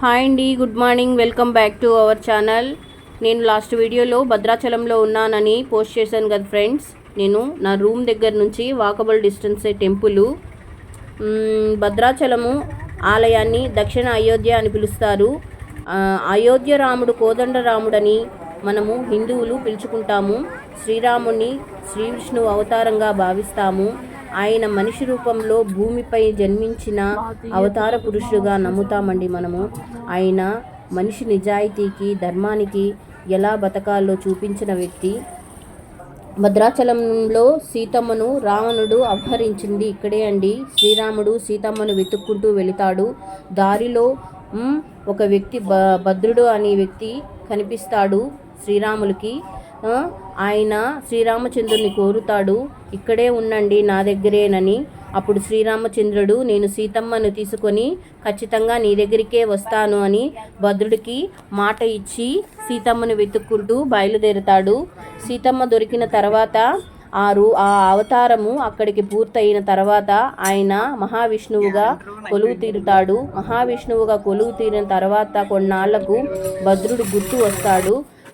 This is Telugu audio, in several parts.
హాయ్ అండి, good morning. Welcome back to our channel. నేను లాస్ట్ వీడియోలో భద్రాచలంలో ఉన్నానని పోస్ట్ చేశాను కదా ఫ్రెండ్స్. నేను నా రూమ్ దగ్గర నుంచి వాకబుల్ డిస్టెన్సే టెంపుల్. భద్రాచలము ఆలయాన్ని దక్షిణ అయోధ్య అని పిలుస్తారు. అయోధ్య రాముడు కోదండరాముడని మనము హిందువులు పిలుచుకుంటాము. శ్రీరాముని శ్రీ విష్ణువు అవతారంగా భావిస్తాము. ఆయన మనిషి రూపంలో భూమిపై జన్మించిన అవతార పురుషుడుగా నమ్ముతామండి మనము. ఆయన మనిషి నిజాయితీకి, ధర్మానికి ఎలా బతకాలో చూపించిన వ్యక్తి. భద్రాచలంలో సీతమ్మను రావణుడు అపహరించింది ఇక్కడే అండి. శ్రీరాముడు సీతమ్మను వెతుక్కుంటూ వెళతాడు. దారిలో ఒక వ్యక్తి భద్రుడు అనే వ్యక్తి కనిపిస్తాడు శ్రీరాములకి. ఆయన శ్రీరామచంద్రుని కోరుతాడు, ఇక్కడే ఉండండి నా దగ్గరేనని. అప్పుడు శ్రీరామచంద్రుడు, నేను సీతమ్మను తీసుకొని ఖచ్చితంగా నీ దగ్గరికే వస్తాను అని భద్రుడికి మాట ఇచ్చి సీతమ్మను వెతుక్కుంటూ బయలుదేరుతాడు. సీతమ్మ దొరికిన తర్వాత ఆ అవతారము అక్కడికి పూర్తయిన తర్వాత ఆయన మహావిష్ణువుగా కొలువు తీరుతాడు. మహావిష్ణువుగా కొలువు తీరిన తర్వాత కొన్నాళ్లకు భద్రుడు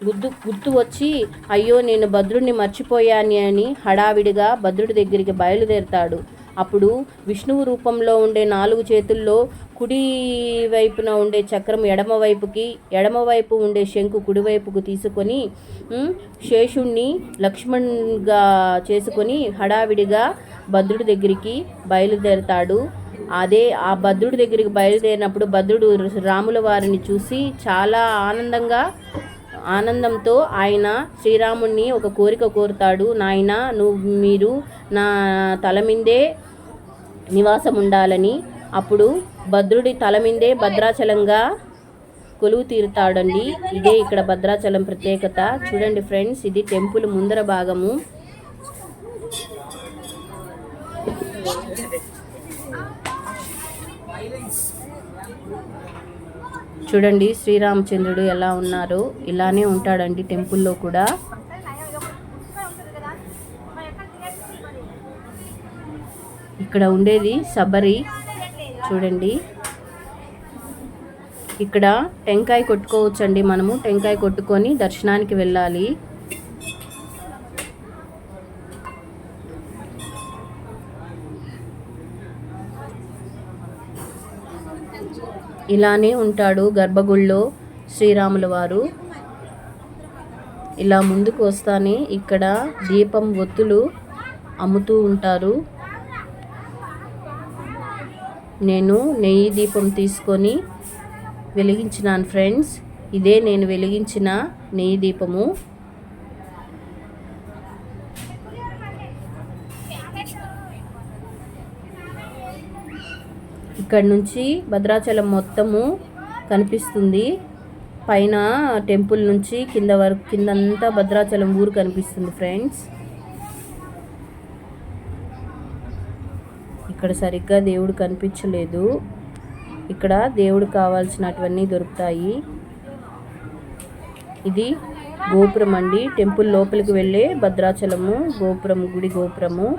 గుర్తు వచ్చి అయ్యో నేను భద్రుడిని మర్చిపోయాను అని హడావిడిగా భద్రుడి దగ్గరికి బయలుదేరుతాడు. అప్పుడు విష్ణువు రూపంలో ఉండే 4 చేతుల్లో కుడి వైపున ఉండే చక్రం ఎడమవైపు ఉండే శంకు కుడివైపుకు తీసుకొని శేషుణ్ణి లక్ష్మణ్గా చేసుకొని హడావిడిగా భద్రుడి దగ్గరికి బయలుదేరుతాడు. ఆ భద్రుడి దగ్గరికి బయలుదేరినప్పుడు భద్రుడు రాముల వారిని చూసి చాలా ఆనందంతో ఆయన శ్రీరాముణ్ణి ఒక కోరిక కోరుతాడు. నాయనా, మీరు నా తల మీదే నివాసం ఉండాలని. అప్పుడు భద్రుడి తల మీదే భద్రాచలంగా కొలువు తీరుతాడండి. ఇదే ఇక్కడ భద్రాచలం ప్రత్యేకత. చూడండి ఫ్రెండ్స్, ఇది టెంపుల్ ముందర భాగము. చూడండి శ్రీరామచంద్రుడు ఎలా ఉన్నారో ఇలానే ఉంటాడండి టెంపుల్లో కూడా. ఇక్కడ ఉండేది శబరి. చూడండి, ఇక్కడ టెంకాయ కొట్టుకోవచ్చండి. మనము టెంకాయ కొట్టుకొని దర్శనానికి వెళ్ళాలి. ఇలానే ఉంటాడు గర్భగుడిలో శ్రీరాముల వారు. ఇలా ముందుకు వస్తానే ఇక్కడ దీపం ఒత్తులు అమ్ముతూ ఉంటారు. నేను నెయ్యి దీపం తీసుకొని వెలిగించినాను ఫ్రెండ్స్. ఇదే నేను వెలిగించిన నెయ్యి దీపము. ఇక్కడ నుంచి భద్రాచలం మొత్తము కనిపిస్తుంది. పైన టెంపుల్ నుంచి కిందంతా భద్రాచలం ఊరు కనిపిస్తుంది ఫ్రెండ్స్. ఇక్కడ సరిగ్గా దేవుడు కనిపించలేదు. ఇక్కడ దేవుడు కావాల్సినటువన్నీ దొరుకుతాయి. ఇది గోపురం అండి, టెంపుల్ లోపలికి వెళ్ళే భద్రాచలము గోపురం, గుడి గోపురము.